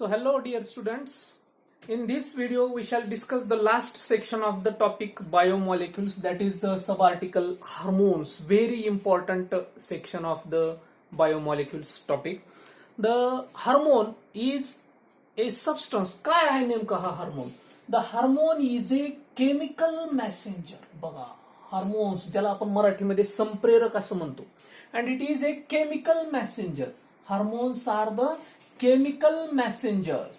So hello dear students, in this video we shall discuss the last section of the topic biomolecules, that is the subarticle hormones, very important section of the biomolecules topic. The hormone is a substance. काय आहे नेमका हा hormone? The hormone is a chemical messenger. बघा, hormones ज्याला आपण मराठीमध्ये संप्रेरक असं म्हणतो, and it is a chemical messenger. Hormones are the chemical messengers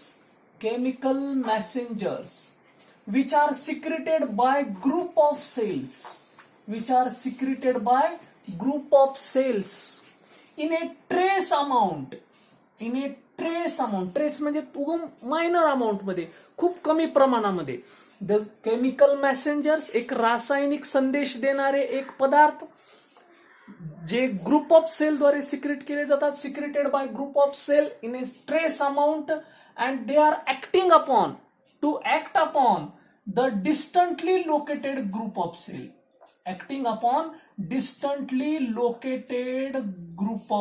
which are secreted by group of cells in a trace amount. Trace म्हणजे minor amount मध्ये, खूप कमी प्रमाणामध्ये. द केमिकल मॅसेंजर्स, एक रासायनिक संदेश देणारे एक पदार्थ जे ग्रुप ऑफ सेल द्वारे सिक्रेट केले जातात, secreted by group of cell in a trace amount, and they are acting upon the distantly located group of cell. Acting upon distantly located group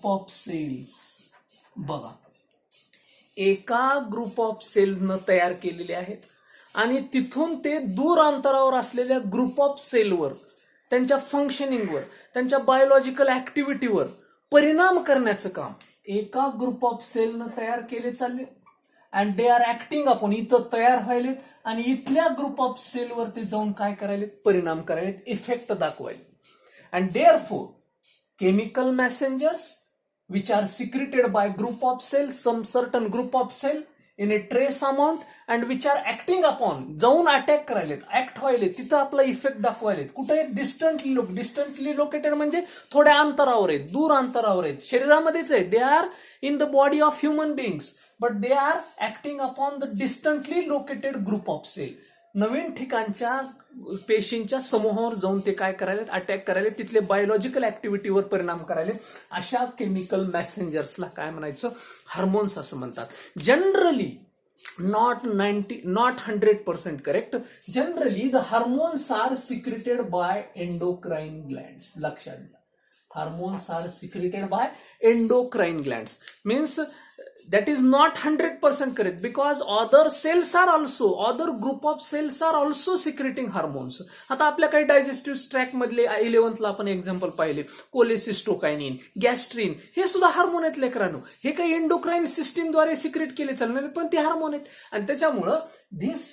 of cells. बघा, एका group of सेलनं तयार केलेले आहेत आणि तिथून ते दूर अंतरावर असलेल्या ग्रुप ऑफ सेलवर, त्यांच्या फंक्शनिंगवर, त्यांच्या बायोलॉजिकल ऍक्टिव्हिटीवर परिणाम करण्याचं काम एका ग्रुप ऑफ सेलनं तयार केले चालले. And they are acting upon, इथं तयार व्हायलेत आणि इथल्या ग्रुप ऑफ सेलवर ते जाऊन काय करायलेत, परिणाम करायलेत, इफेक्ट दाखवायले. And therefore chemical messengers which are secreted by group of cells, some certain group of cell in a trace amount, and which are acting upon, जाऊन अटॅक करायलेत, ऍक्ट व्हायलेत, तिथं आपला इफेक्ट दाखवायलेत. कुठे? डिस्टंटली लोकेटेड म्हणजे थोड्या अंतरावर आहेत, दूर अंतरावर आहेत, शरीरामध्येच आहेत. They are in the body of human beings, but they are acting upon the distantly located group of cell. नवीन ठिकाणच्या पेशींच्या समूहावर जाऊन ते काय करायलेत, अटॅक करायलेत, तिथले बायोलॉजिकल ऍक्टिव्हिटीवर परिणाम करायलेत. अशा केमिकल मॅसेंजर्सला काय म्हणायचं, हार्मोन्स असं म्हणतात. Generally not 100% correct. Generally the hormones are secreted by endocrine glands. लक्षात घ्या, hormones are secreted by endocrine glands. Means that is not 100% correct, because other group of cells are also secreting hormones. आता आपल्या काही digestive tract मधले 11th ला आपण example पाहिले, कोलेसिस्टोकायनिन, gastrin, हे सुद्धा हार्मोन आहेत लेकरांनो. हे काही एंडोक्राइन सिस्टीमद्वारे सिक्रेट केले चालणार, पण ते हार्मोन आहेत. आणि त्याच्यामुळं this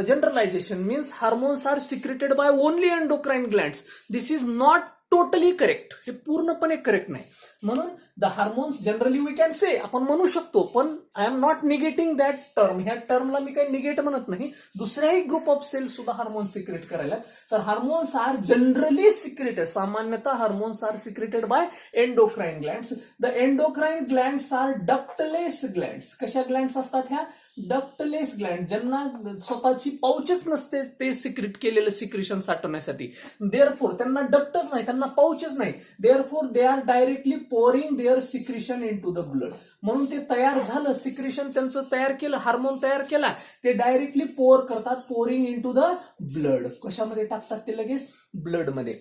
generalisation means hormones are secreted by only endocrine glands. This is not totally correct, हे पूर्णपणे करेक्ट नाही. म्हणून the hormones generally we can say, आपण म्हणू शकतो, पण I am not negating that term. ह्या टर्मला मी काही निगेट म्हणत नाही. दुसऱ्याही ग्रुप ऑफ सेल सुद्धा हार्मोन्स सिक्रेट करायला. तर हार्मोन्स आर जनरली सिक्रेटेड, सामान्यतः hormones are secreted by endocrine glands. The endocrine glands R ductless glands. कशा ग्लँड्स असतात ह्या? डक्टलेस ग्लँड, ज्यांना स्वतःची पाऊचच नसते ते सिक्रेट केलेलं सिक्रेशन साठवण्यासाठी. देअरफोर त्यांना डक्टच नाही, त्यांना पाऊचच नाही. Therefore they are directly pouring their secretion into the blood. म्हणून ते तयार झालं, सिक्रेशन त्यांचं तयार केलं, हार्मोन तयार केला, ते डायरेक्टली पोर करतात, pouring into the blood. कशामध्ये टाकतात ते? लगेच ब्लडमध्ये.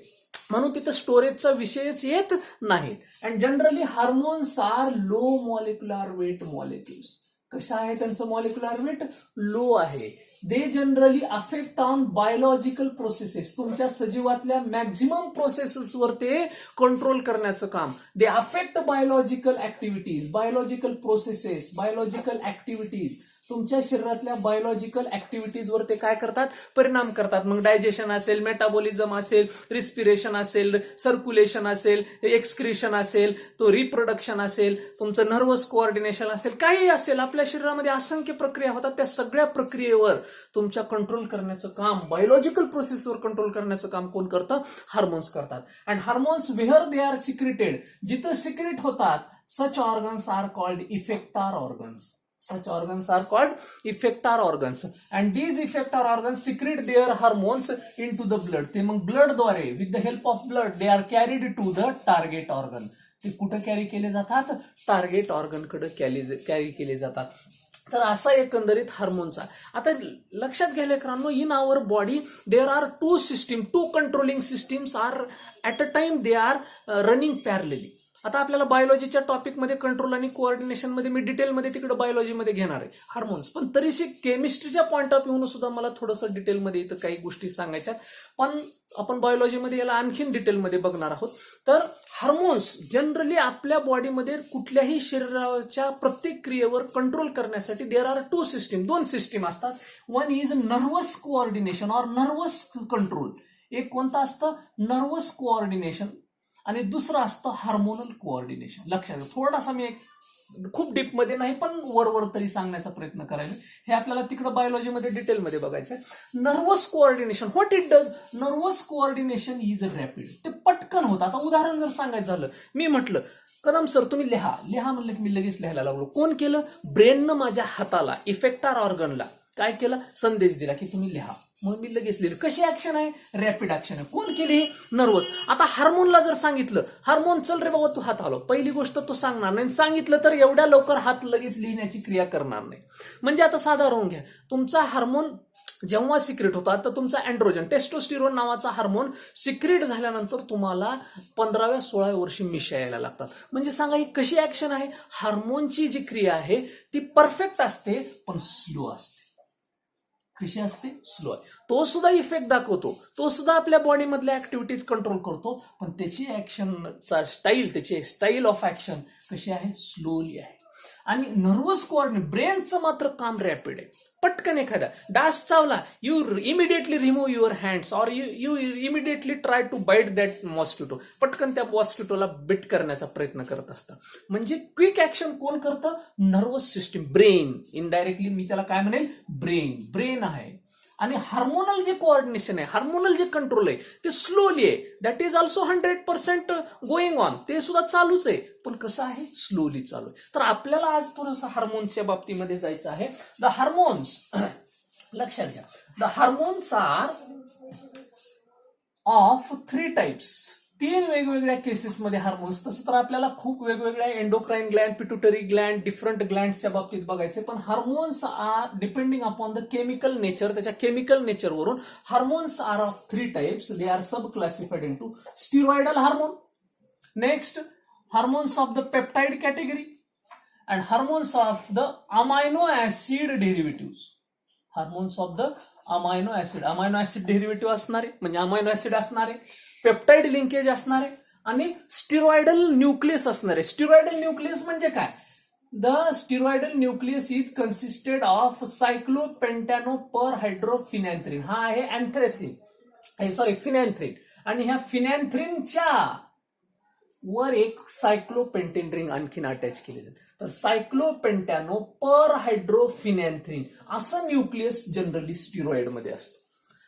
म्हणून तिथं स्टोरेजचा विषयच येत नाही. And generally hormones are low molecular weight molecules. कशा आहे त्यांचं मॉलिक्युलर वेट? लो आहे. They generally affect on biological processes. तुमच्या सजीवातल्या मॅक्झिमम प्रोसेसेसवर ते कंट्रोल करण्याचं काम. They affect biological activities, biological processes, biological activities. तुमच्या शरीरातल्या बायोलॉजिकल ऍक्टिव्हिटीजवर ते काय करतात? परिणाम करतात. मग डायजेशन असेल, मेटाबॉलिझम असेल, रिस्पिरेशन असेल, सर्क्युलेशन असेल, एक्सक्रिशन असेल, तो रिप्रोडक्शन असेल, तुमचं नर्वस कोऑर्डिनेशन असेल, काही असेल, आपल्या शरीरामध्ये असंख्य प्रक्रिया होतात. त्या सगळ्या प्रक्रियेवर तुमच्या कंट्रोल करण्याचं काम, बायोलॉजिकल प्रोसेसवर कंट्रोल करण्याचं काम कोण करतं? हार्मोन्स करतात. And hormones where they are secreted, जिथं सिक्रेट होतात, such organs are called effector organs. Such organs are called effector organs, and these effector organs secrete their hormones into the blood. ते मग blood द्वारे, with the help of blood, they are carried to the target organ. ते कुठं carry केले जातात? Target organ कडे carry केले जातात. तर असा एकंदरीत हार्मोनचा. आता लक्षात घ्या लेकरांनो, in our body there are two controlling systems are at a time they are running parallelly. आता आपल्याला बायोलॉजीच्या टॉपिकमध्ये कंट्रोल आणि कोऑर्डिनेशन मध्ये मी डिटेलमध्ये तिकडे बायोलॉजीमध्ये घेणार आहे हार्मोन्स, पण तरीही केमिस्ट्रीच्या पॉईंट ऑफ व्ह्यून सुद्धा मला थोडंसं डिटेलमध्ये इथं काही गोष्टी सांगायच्यात, पण आपण बायोलॉजीमध्ये याला आणखीन डिटेलमध्ये बघणार आहोत. तर हार्मोन्स जनरली आपल्या बॉडीमध्ये कुठल्याही शरीराच्या प्रत्येक क्रियेवर कंट्रोल करण्यासाठी देअर आर दोन सिस्टीम असतात. वन इज नर्वस कोऑर्डिनेशन और नर्वस कंट्रोल. एक कोणतं असतं? Nervous coordination. आणि दुसरं असतं हार्मोनल कोऑर्डिनेशन. लक्षात घ्या, थोडासा मी एक खूप डीपमध्ये नाही पण वर तरी सांगण्याचा प्रयत्न करायला. हे आपल्याला तिकडे बायोलॉजीमध्ये डिटेलमध्ये बघायचं आहे. Nervous coordination, what it does? Nervous coordination is rapid. ते पटकन होतं. आता उदाहरण जर सांगायचं झालं, मी म्हटलं कदम सर तुम्ही लिहा म्हणलं की मी लगेच लिहायला लागलो. कोण केलं? ब्रेननं माझ्या हाताला, इफेक्टार ऑर्गनला काय केलं? संदेश दिला की तुम्ही लिहा. मग मी लगेच लिहिलं. कशी ऍक्शन आहे? रॅपिड ऍक्शन आहे. कोण केली? नर्वस. आता हार्मोनला जर सांगितलं, हार्मोन चल रे बाबा तू हात हलव, पहिली गोष्ट तो सांगणार नाही. सांगितलं तर एवढ्या लवकर हात लगेच लिहिण्याची क्रिया करणार नाही. म्हणजे आता साधारण घ्या, तुमचा हार्मोन जेव्हा सिक्रेट होतो, आता तुमचा अँड्रोजन टेस्टोस्टिरोन नावाचा हार्मोन सिक्रेट झाल्यानंतर तुम्हाला 15व्या-16व्या वर्षी मिशा यायला लागतात. म्हणजे सांगा ही कशी ऍक्शन आहे? हार्मोनची जी क्रिया आहे ती परफेक्ट असते पण स्लो असते. कशी असते? स्लो आहे. तो सुद्धा इफेक्ट दाखवतो, तो सुद्धा आपल्या बॉडीमधल्या ऍक्टिव्हिटीज कंट्रोल करतो, पण त्याची ऍक्शनचा स्टाईल, त्याची स्टाईल ऑफ ऍक्शन कशी आहे? स्लोली आहे. आणि नर्वस कोऑर्डिनेट, ब्रेनचं मात्र काम रॅपिड आहे. पटकन एखादा डास चावला, you immediately remove your hands or you immediately try to bite that mosquito. पटकन त्या मॉस्किटोला बिट करण्याचा प्रयत्न करत असतात. म्हणजे क्विक ऍक्शन कोण करतं? Nervous system, brain. इनडायरेक्टली मी त्याला काय म्हणेल? ब्रेन आहे. आणि हार्मोनल जे कोऑर्डिनेशन आहे, हार्मोनल जे कंट्रोल आहे ते स्लोली आहे. That is also 100% going on. ते सुद्धा चालूच आहे, पण कसं आहे? स्लोली चालू आहे. तर आपल्याला आज थोडंसं हार्मोन्सच्या बाबतीमध्ये जायचं आहे. द हार्मोन्स, लक्षात घ्या, the hormones are of 3 types. 3 वेगवेगळ्या केसेसमध्ये हार्मोन्स. तसं तर आपल्याला खूप वेगवेगळ्या endocrine gland, pituitary gland, different ग्लँडच्या बाबतीत बघायचे, पण hormones are depending upon the chemical nature. त्याच्या केमिकल नेचरवरून hormones are of 3 types. They are sub classified into steroidal hormone, next hormones of the peptide category, and hormones of the amino acid derivative. Hormones of the amino acid derivative असणारे, म्हणजे amino acid असणारे, peptide linkage असणारे आणि steroidal nucleus असणारे. Steroidal nucleus म्हणजे काय? The steroidal nucleus is consisted of cyclopentanoperhydrophenanthrene. हा आहे अँथ्रेसिन, फिनॅन्थ्रिन. आणि ह्या फिनॅन्थ्रिनच्या वर एक सायक्लोपेंटेन रिंग आणखीन अटॅच केली जाते. तर सायक्लोपेंटॅनो पर हायड्रोफिनॅन्थ्रिन असं न्यूक्लियस जनरली स्टिरॉइड मध्ये असतं.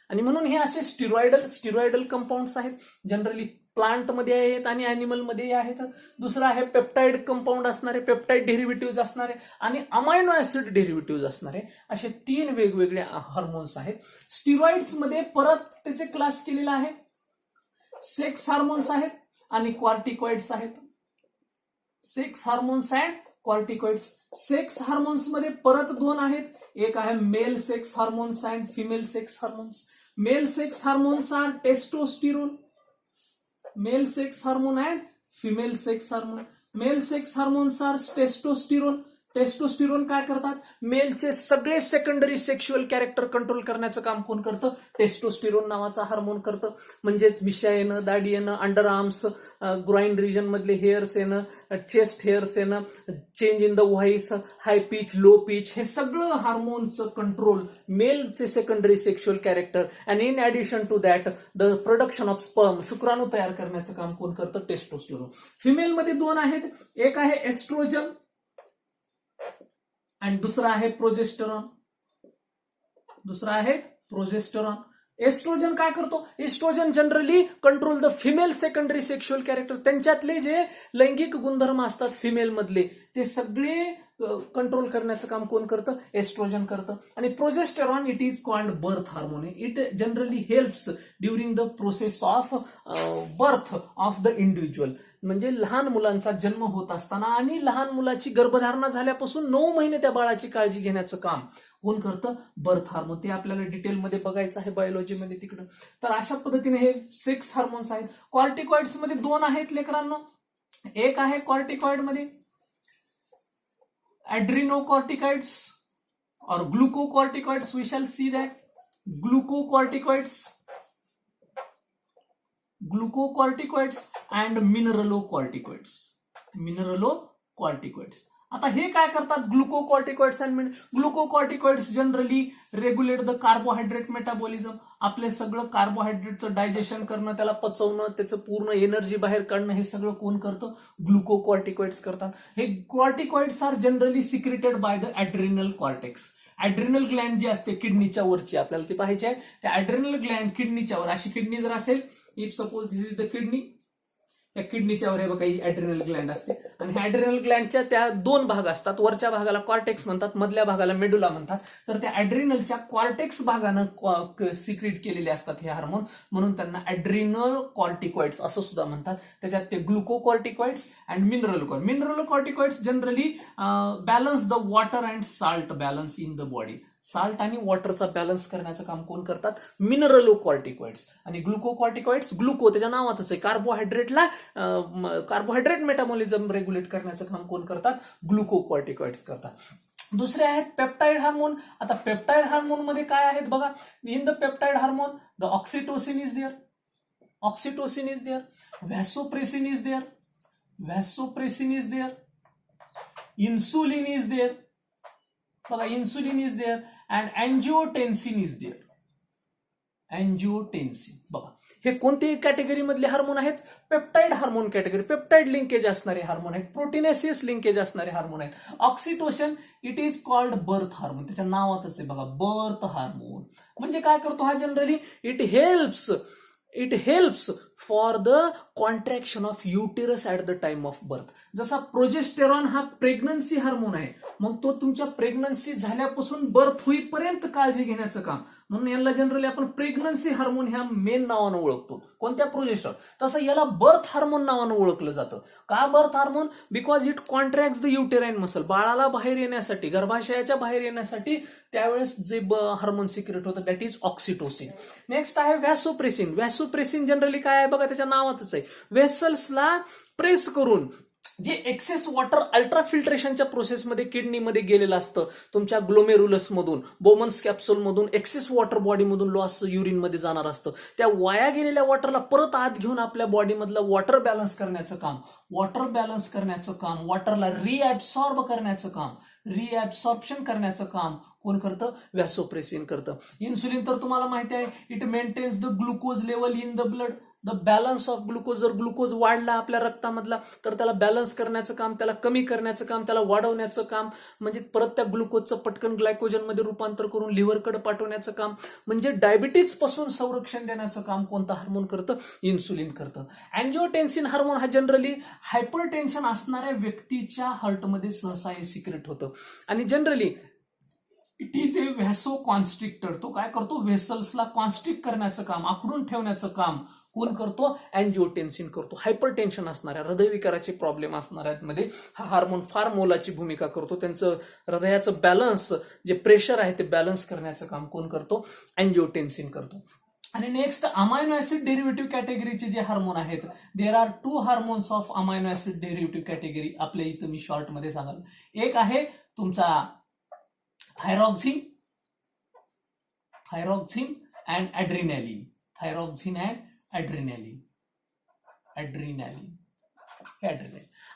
आणि म्हणून हे असे स्टिरॉइडल कंपाऊंड्स आहेत. जनरली प्लांटमध्ये आहेत आणि अॅनिमलमध्ये आहेत. दुसरं आहे पेप्टाइड कंपाऊंड असणारे, पेप्टाइड डेरिव्हेटिव्ह असणारे आणि अमायनो ऍसिड डेरिव्हेटिव्ह असणारे. असे 3 वेगवेगळे हार्मोन्स आहेत. स्टिरॉइड्समध्ये परत त्याचे क्लास केलेला आहे. सेक्स हार्मोन्स आहेत आणि कॉर्टिकॉइड्स आहेत. Sex hormones and corticoids. Sex hormones मध्ये परत 2 आहेत. एक आहे male sex hormones and female sex hormones. Male sex hormones are testosterone, male sex hormone and female sex hormone. Male sex hormones are testosterone. Testosterone काय करतात? मेलचे सगळे secondary sexual character control करण्याचं काम कोण करतं? टेस्टोस्टिरोन नावाचा हार्मोन करतं. म्हणजेच मिशा येणं, दाढी येणं, अंडर आर्म्स, ग्रॉइन रिजन मधले हेअर्स येणं, चेस्ट हेअर्स येणं, change in the voice, high pitch, low pitch, हे सगळं हार्मोनचं कंट्रोल मेलचे secondary sexual character. And in addition to that the production of sperm, शुक्राणू तयार करण्याचं काम कोण करतं? टेस्टोस्टिरोन. फिमेलमध्ये 2 आहेत. एक आहे एस्ट्रोजन आणि दुसरा आहे प्रोजेस्टेरॉन. एस्ट्रोजन काय करतो? Oestrogen generally control the female secondary sexual character. त्यांच्यातले जे लैंगिक गुणधर्म असतात फिमेल मधले ते सगळे कंट्रोल करण्याचं काम कोण करतं? एस्ट्रोजन करतं. आणि progesterone it is called birth hormone. It generally helps during the process of birth of the individual. म्हणजे लहान मुलांचा जन्म होत असताना आणि लहान मुलाची गर्भधारणा झाल्यापासून 9 महिने त्या बाळाची काळजी घेण्याचं काम कोण करतं? Birth hormone. ते आपल्याला डिटेलमध्ये बघायचं आहे बायोलॉजीमध्ये तिकडं. तर अशा पद्धतीने हे सेक्स हार्मोन्स आहेत. कॉर्टिकॉइड्स मध्ये 2 आहेत लेकरांनो. एक आहे कॉर्टिकॉइड मध्ये adrenoccorticoids or glucocorticoids. We shall see that glucocorticoids and mineralocorticoids. आता हे काय करतात glucocorticoids and glucocorticoids generally regulate the carbohydrate metabolism. आपले सगळं कार्बोहायड्रेटचं डायजेशन करणं, त्याला पचवणं, त्याचं पूर्ण एनर्जी बाहेर काढणं हे सगळं कोण करतं? ग्लुकोकॉर्टिकॉइड्स करतात. हे corticoids are generally secreted by the adrenal cortex. Adrenal gland जी असते किडनीच्या वरची, आपल्याला ती पाहायची आहे. त्या ॲड्रिनल ग्लँड किडनीच्या वर, अशी किडनी जर असेल, if suppose this is the kidney, या किडनीच्या वर हे बघा ही ॲड्रिनल ग्लँड असते. आणि ह्या ॲड्रिनल ग्लँडच्या त्या दोन भाग असतात. वरच्या भागाला कॉर्टेक्स म्हणतात, मधल्या भागाला मेडुला म्हणतात. तर त्या ॲड्रिनलच्या कॉर्टेक्स भागानं सिक्रेट केलेले असतात हे हार्मोन, म्हणून त्यांना ॲड्रिनल कॉर्टिकॉइड्स असं सुद्धा म्हणतात. त्याच्यात ते glucocorticoids and mineralocorticoids generally balance the water and salt balance in the body. Salt आणि वॉटरचा बॅलन्स करण्याचं काम कोण करतात? मिनरलोकॉर्टिकॉइड्स. आणि ग्लुकोकॉर्टिकॉइड्स, ग्लुको त्याच्या नावातच आहे, कार्बोहायड्रेट मेटाबॉलिझम रेग्युलेट करण्याचं काम कोण करतात? ग्लुकोकॉर्टिकॉइड्स करतात. दुसरे आहेत पेप्टाइड हार्मोन. आता पेप्टाइड हार्मोन मध्ये काय आहेत बघा. In the peptide hormone the oxytocin is there, vasopressin is there, insulin is there, बघा insulin is there, and angiotensin is there. बघा हे कोणते कॅटेगरी मधले हार्मोन आहेत? Peptide hormone category. Peptide linkage असणारे हार्मोन आहेत, प्रोटीनेसियस लिंकेज असणारे hormone आहेत. Oxytocin it is called birth hormone, त्याच्या नावातच आहे बघा, बर्थ हार्मोन. म्हणजे काय करतो हा? Generally it helps for the contraction of uterus at the time of birth. जसा प्रोजेस्टेरॉन हा प्रेग्नन्सी हार्मोन आहे, मग तो तुमच्या प्रेग्नन्सी झाल्यापासून बर्थ होईपर्यंत काळजी घेण्याचं काम, म्हणून याला जनरली आपण प्रेग्नन्सी हार्मोन ह्या मेन नावानं ओळखतो. कोणत्या? प्रोजेस्टेरॉन. तसं याला बर्थ हार्मोन नावानं ओळखलं जातं. का birth hormone? Because it contracts the uterine muscle. बाळाला बाहेर येण्यासाठी, गर्भाशयाच्या बाहेर येण्यासाठी त्यावेळेस जे हार्मोन सिक्रेट होतं दॅट इज ऑक्सिटोसिन. नेक्स्ट आहे व्हॅसोप्रेसिन जनरली काय आहे बघा, त्याच्या नावातच आहे. व्हेसल्सला प्रेस करून जे एक्सेस वॉटर अल्ट्राफिल्ट्रेशनच्या प्रोसेसमध्ये किडनीमध्ये गेलेलं असतं, तुमच्या ग्लोमेरुलस मधून, बोमन्स कॅप्सूल मधून एक्सेस वॉटर बॉडीमधून लॉस युरिनमध्ये जाणार असतं. त्या वाया गेलेल्या वॉटरला परत आत घेऊन आपल्या बॉडीमधलं वॉटर बॅलन्स करण्याचं काम, वॉटरला रिॲब्सॉर्प्शन करण्याचं काम कोण करतं? व्हॅसोप्रेसिन करतं. इन्सुलिन तर तुम्हाला माहिती आहे, it maintains the glucose level in the blood, the balance of glucose. जर ग्लुकोज वाढला आपल्या रक्तामधला तर त्याला बॅलन्स करण्याचं काम, त्याला कमी करण्याचं काम, त्याला वाढवण्याचं काम, म्हणजे परत त्या ग्लुकोजचं पटकन ग्लायकोजनमध्ये रूपांतर करून लिव्हरकडे पाठवण्याचं काम, म्हणजे डायबिटीज पासून संरक्षण देण्याचं काम कोणतं हार्मोन करतं? इन्सुलिन करतं. अँजिओटेन्सिन हार्मोन हा जनरली हायपरटेन्शन असणाऱ्या व्यक्तीच्या हार्टमध्ये सहसा हे सिक्रेट होतं. आणि generally it is a vasoconstrictor. तो काय करतो? व्हेसल्सला कॉन्स्ट्रिक्ट करण्याचं काम, आखडून ठेवण्याचं काम कोण करतो? अँजिओटेन्सिन करतो. हायपरटेन्शन असणाऱ्या, हृदयविकाराचे प्रॉब्लेम असणाऱ्यांमध्ये हा हार्मोन फार मोलाची भूमिका करतो. त्यांचं हृदयाचं बॅलन्स, जे प्रेशर आहे ते बॅलन्स करण्याचं काम कोण करतो? अँजिओटेन्सिन करतो. आणि नेक्स्ट अमायनो ऍसिड डेरिव्हेटिव्ह कॅटेगरीचे जे हार्मोन आहेत, there are 2 hormones of amino acid derivative category. आपल्या इथं मी शॉर्ट मध्ये सांगाल. एक आहे तुमचा थायरॉक्झिन अँड ॲड्रिनॅलिन.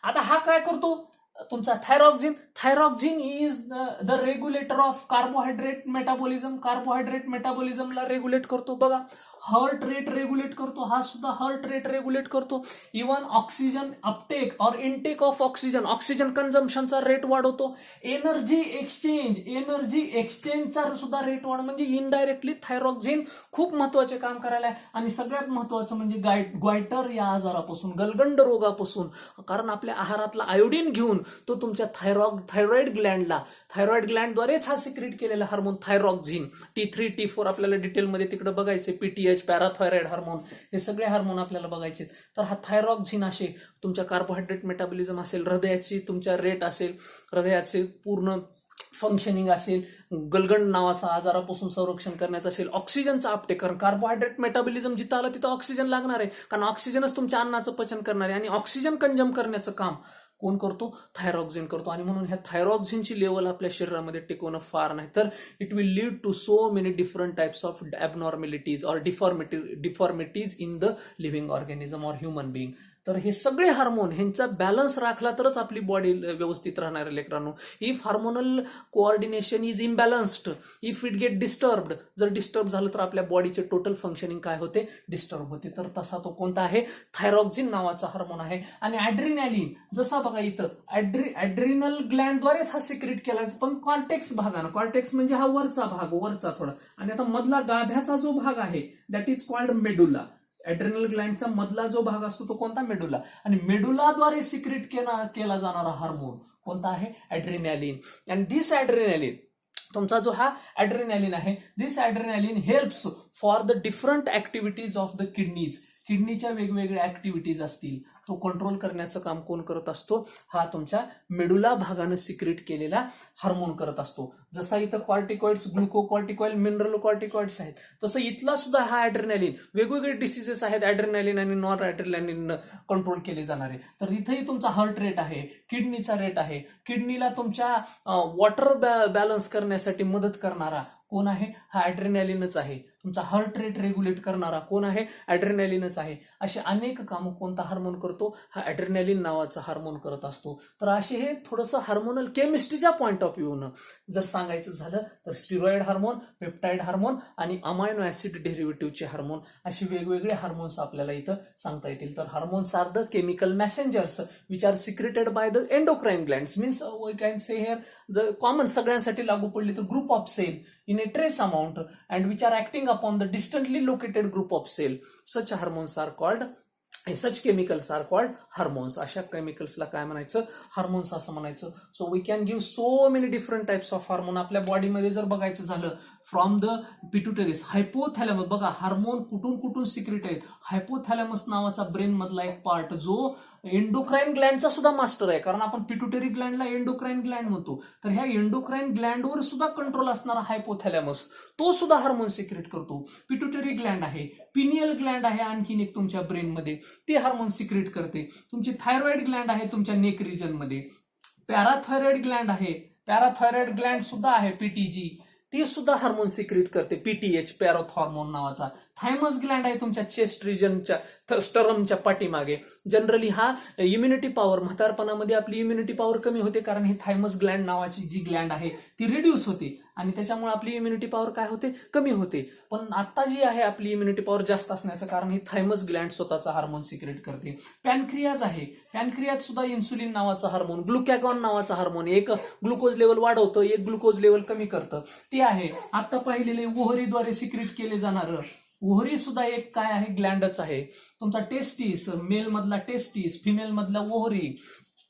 आता हा काय करतो तुमचा? Thyroxine is the regulator of carbohydrate मेटाबॉलिझमला रेग्युलेट करतो. बघा हार्ट रेट रेग्युलेट करतो, हा सुद्धा हार्ट रेट रेग्युलेट करतो. इव्हन ऑक्सिजन अपटेक और इनटेक ऑफ ऑक्सिजन कन्झम्पशनचा रेट वाढवतो. एनर्जी एक्सचेंजचा सुद्धा रेट वाढ, म्हणजे इनडायरेक्टली थायरॉक्झिन खूप महत्वाचे काम करायला आहे. आणि सगळ्यात महत्वाचं म्हणजे ग्वायटर या आजारापासून, गलगंड रोगापासून, कारण आपल्या आहारातला आयोडीन घेऊन तो तुमच्या थायरॉइड ग्लँडद्वारेच हा सिक्रेट केलेला हार्मोन थायरॉक्झिन. T3 T4 आपल्याला डिटेलमध्ये तिकडे बघायचे. PTH, पॅराथायरॉइड हार्मोन, हे सगळे हार्मोन आपल्याला बघायचे. तर हा थायरॉक्झिन असे तुमच्या कार्बोहायड्रेट मेटाबॉलिझम असेल, हृदयाची तुमच्या रेट असेल, हृदयाचे पूर्ण फंक्शनिंग असेल, गलगंड नावाचा आजारापासून संरक्षण करण्याचं असेल, ऑक्सिजनचं आपटे, कारण कार्बोहायड्रेट मेटाबॉलिझम जिथं आलं तिथं ऑक्सिजन लागणार आहे, कारण ऑक्सिजनच तुमच्या अन्नाचं पचन करणार आहे आणि ऑक्सिजन कंझ्युम करण्याचं काम कोण करतो? थायरॉक्सिन करतो. आणि म्हणून ह्या थायरॉक्सिनची लेवल आपल्या शरीरामध्ये टिकवणं फार नाही तर it will lead to so many different types of abnormalities or deformities in the living organism or human being. तर हे सगळे हार्मोन ह्यांचा बॅलन्स राखला तरच आपली बॉडी व्यवस्थित राहणार आहे लेकरांनो. If hormonal coordination is imbalanced, if it get disturbed, जर डिस्टर्ब झालं तर आपल्या बॉडीचे टोटल फंक्शनिंग काय होते? डिस्टर्ब होते. तर तसा तो कोणता आहे? थायरॉक्सिन नावाचा हार्मोन आहे. आणि ॲड्रिनॅलिन, जसा बघा इथं ॲड्रिनल ग्लँडद्वारेच हा सिक्रेट केला, पण कॉर्टेक्स भागानं, कॉर्टेक्स म्हणजे हा वरचा भाग, वरचा थोडा, आणि आता मधला गाभ्याचा जो भाग आहे that is called medulla. Adrenal ग्लँडचा मधला जो भाग असतो तो कोणता? मेडुला. आणि मेडुलाद्वारे सिक्रेट केला जाणारा हार्मोन कोणता आहे? ॲड्रिनॅलिन. आणि दिस ॲड्रिनॅलिन, तुमचा जो हा ॲड्रिनॅलिन आहे, this adrenaline helps for the different activities of the kidneys. किडनीच्या वेगवेगळ्या ऍक्टिव्हिटीज असतील, तो कंट्रोल करण्याचं काम कोण करत असतो? हा तुमच्या मेडुला भागानं सिक्रेट केलेला हार्मोन करत असतो. जसा इथं कॉर्टिकॉइड्स, ग्लुकोकॉर्टिकॉइड, मिनरल कॉर्टिकॉइड्स आहेत, तसं इथला सुद्धा हा ॲड्रिनॅलिन, वेगवेगळे डिसीजेस आहेत ॲड्रिनॅलिन आणि नॉन ॲड्रिनॅलिन कंट्रोल केले जाणारे. तर इथंही तुमचा हार्ट रेट आहे, किडनीचा रेट आहे, किडनीला तुमच्या वॉटर बॅलन्स करण्यासाठी मदत करणारा कोण आहे? हा ॲड्रिनॅलिनच आहे. तुमचा हार्ट रेट रेग्युलेट करणारा कोण आहे? ॲड्रिनॅलिनच आहे. असे अनेक कामं कोणता हार्मोन करतो? हा ॲड्रिनॅलिन नावाचा हार्मोन करत असतो. तर असे हे थोडंसं हार्मोनल केमिस्ट्रीच्या पॉईंट ऑफ व्ह्यूनं जर सांगायचं झालं तर स्टिरॉइड हार्मोन, पेप्टाइड हार्मोन आणि अमायनो ऍसिड डेरिव्हेटिव्हचे हार्मोन, असे वेगवेगळे हार्मोन्स आपल्याला इथं सांगता येतील. तर hormones are the chemical messengers which are secreted by the endocrine glands. Means we can say here the common सगळ्यांसाठी लागू पडली तर group of cell in a trace amount and which are acting upon the distantly located group of cell. Such hormones are called, such chemicals are called hormones. अशा केमिकल्सला काय म्हणायचं? Hormones असं म्हणायचं. So we can give so many different types of hormone. आपल्या बॉडीमध्ये जर बघायचं झालं, फ्रॉम द पिट्युटरीज, हायपोथॅलॅमस, बघा हार्मोन कुठून कुठून सिक्रेट आहेत. हायपोथॅलॅमस नावाचा ब्रेन मधला एक पार्ट जो एंडोक्राइन ग्लँडचा सुद्धा मास्टर आहे, कारण आपण पिट्युटरी ग्लँडला एंडोक्राइन ग्लँड म्हणतो. तर ह्या एंडोक्राइन ग्लँडवर सुद्धा कंट्रोल असणारा हायपोथॅलॅमस, तो सुद्धा हार्मोन सिक्रेट करतो. पिट्युटरी ग्लँड आहे, पिनियल ग्लँड आहे आणखीन एक तुमच्या ब्रेनमध्ये, ते हार्मोन सिक्रेट करते. तुमची थायरॉइड ग्लँड आहे तुमच्या नेक रिजनमध्ये, पॅराथायरॉइड ग्लँड आहे, पॅराथायरॉइड ग्लँड सुद्धा आहे पीटीजी, ती सुद्धा हार्मोन सिक्रेट करते, पीटीएच, पॅराथॉर्मोन नावाचा. थायमस ग्लँड आहे तुमच्या चेस्ट रिजनच्या, स्टरमच्या पाठीमागे. जनरली हा इम्युनिटी पॉवर, म्हातारपणामध्ये आपली इम्युनिटी पॉवर कमी होते कारण ही थायमस ग्लँड नावाची जी ग्लँड आहे ती रिड्यूस होते आणि त्याच्यामुळे आपली इम्युनिटी पॉवर काय होते? कमी होते. पण आता जी आहे आपली इम्युनिटी पॉवर जास्त असण्याचं कारण ही थायमस ग्लँड स्वतःचा हार्मोन सिक्रेट करते. पॅनक्रियाज आहे, पॅनक्रियाज सुद्धा इन्सुलिन नावाचा हार्मोन, ग्लुकॅगॉन नावाचा हार्मोन, एक ग्लुकोज लेवल वाढवतं, एक ग्लुकोज लेवल कमी करतं, ते आहे. आता पाहिलेले ओव्हरीद्वारे सिक्रेट केले जाणारं ओव्हरी सुद्धा एक काय आहे? ग्लँडच आहे. तुमचा टेस्टिस, मेल मधला टेस्टिस, फिमेल मधला ओव्हरी,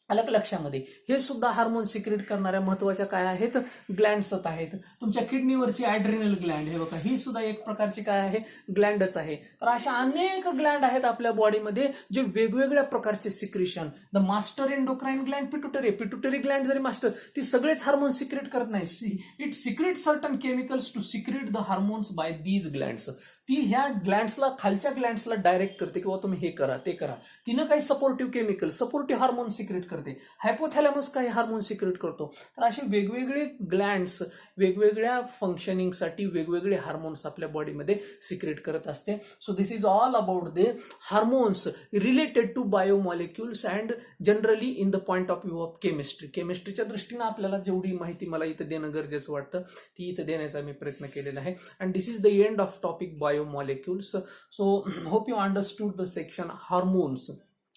अलग लक्षामध्ये हे सुद्धा हार्मोन सिक्रेट करणाऱ्या महत्वाच्या काय आहेत? ग्लँड्स आहेत. तुमच्या किडनीवरची ॲड्रिनल ग्लँड, हे बघा, ही सुद्धा एक प्रकारची काय आहे? ग्लँडच आहे. तर अशा अनेक ग्लँड आहेत आपल्या बॉडीमध्ये जे वेगवेगळ्या प्रकारचे secretion. The master endocrine gland pituitary gland जरी मास्टर, ती सगळेच हार्मोन सिक्रेट करत नाही. It secrete certain chemicals to secrete the hormones by these glands. ती ह्या ग्लँड्सला, खालच्या ग्लँड्सला डायरेक्ट करते किंवा तुम्ही हे करा ते करा. तिनं काही supportive chemical, supportive hormone secrete करते. हायपोथॅलॅमस काही हार्मोन सिक्रेट करतो. तर असे वेगवेगळे ग्लँड्स वेगवेगळ्या फंक्शनिंगसाठी वेगवेगळे हार्मोन्स आपल्या बॉडीमध्ये सिक्रेट करत असते. So this is all about the hormones related to biomolecules and generally in the point of view of chemistry. केमिस्ट्रीच्या दृष्टीनं आपल्याला जेवढी माहिती मला इथं देणं गरजेचं वाटतं ती इथं देण्याचा मी प्रयत्न केलेला आहे. And this is the end of topic biomolecules. So hope you understood the section hormones.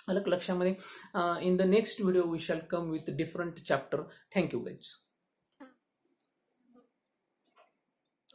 अलग लक्षामध्ये in the next video we shall come with different chapter. Thank you guys.